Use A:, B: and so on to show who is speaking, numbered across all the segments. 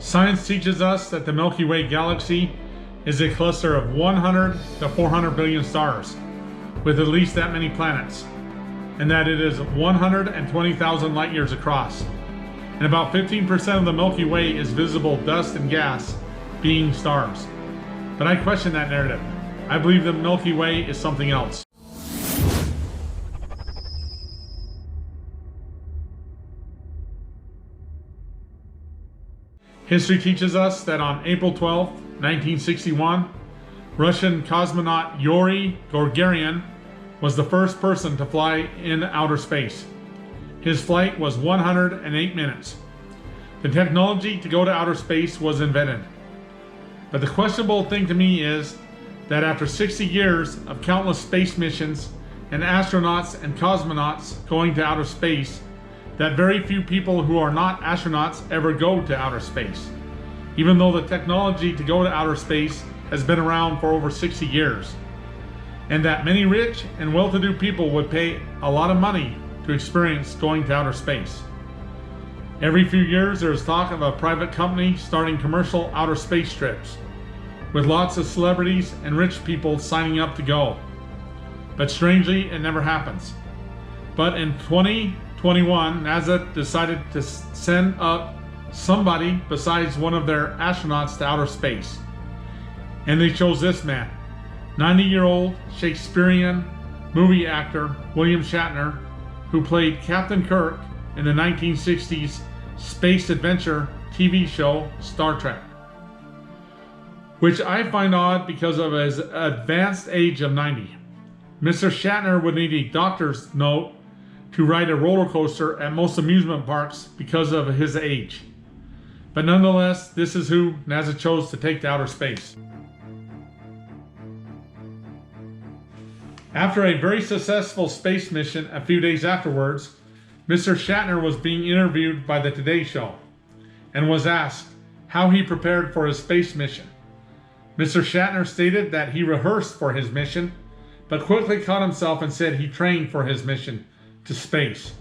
A: Science teaches us that the Milky Way galaxy is a cluster of 100 to 400 billion stars, with at least that many planets, and that it is 120,000 light years across. And about 15% of the Milky Way is visible dust and gas, being stars. But I question that narrative. I believe the Milky Way is something else. History teaches us that on April 12, 1961, Russian cosmonaut Yuri Gagarin was the first person to fly in outer space. His flight was 108 minutes. The technology to go to outer space was invented. But the questionable thing to me is that after 60 years of countless space missions and astronauts and cosmonauts going to outer space, that very few people who are not astronauts ever go to outer space, even though the technology to go to outer space has been around for over 60 years, and that many rich and well-to-do people would pay a lot of money to experience going to outer space. Every few years there is talk of a private company starting commercial outer space trips, with lots of celebrities and rich people signing up to go. But strangely, it never happens. But in 2021, NASA decided to send up somebody besides one of their astronauts to outer space. And they chose this man, 90-year-old Shakespearean movie actor William Shatner, who played Captain Kirk in the 1960s space adventure TV show Star Trek, which I find odd because of his advanced age of 90. Mr. Shatner would need a doctor's note to ride a roller coaster at most amusement parks because of his age. But nonetheless, this is who NASA chose to take to outer space. After a very successful space mission a few days afterwards, Mr. Shatner was being interviewed by the Today Show and was asked how he prepared for his space mission. Mr. Shatner stated that he rehearsed for his mission, but quickly caught himself and said he trained for his mission to space.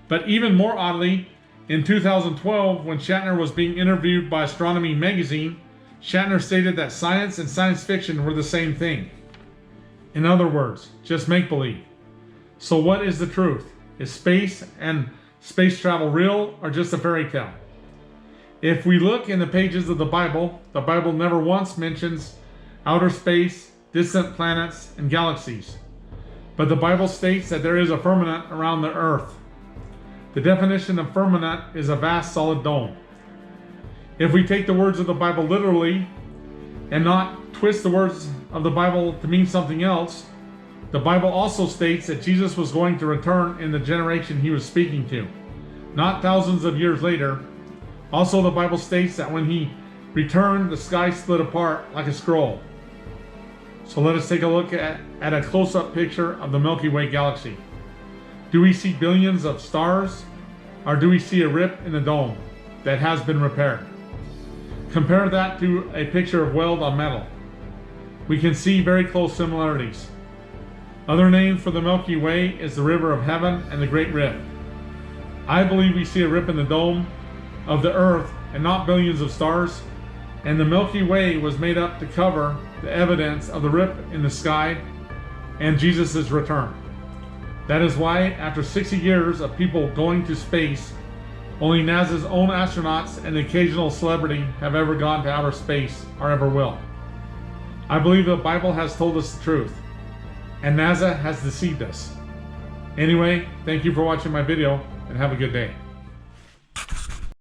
A: But even more oddly, in 2012, when Shatner was being interviewed by Astronomy magazine, Shatner stated that science and science fiction were the same thing. In other words, just make-believe. So what is the truth? Is space and space travel real or just a fairy tale? If we look in the pages of the Bible never once mentions outer space, distant planets, and galaxies. But the Bible states that there is a firmament around the earth. The definition of firmament is a vast solid dome. If we take the words of the Bible literally and not twist the words of the Bible to mean something else, the Bible also states that Jesus was going to return in the generation he was speaking to, not thousands of years later. Also, the Bible states that when he returned, the sky split apart like a scroll. So let us take a look at a close-up picture of the Milky Way galaxy. Do we see billions of stars, or do we see a rip in the dome that has been repaired? Compare that to a picture of weld on metal. We can see very close similarities. Other names for the Milky Way is the River of Heaven and the Great Rift. I believe we see a rip in the dome of the Earth and not billions of stars, and the Milky Way was made up to cover the evidence of the rip in the sky and Jesus' return. That is why, after 60 years of people going to space, only NASA's own astronauts and the occasional celebrity have ever gone to outer space or ever will. I believe the Bible has told us the truth, and NASA has deceived us. Anyway, thank you for watching my video, and have a good day.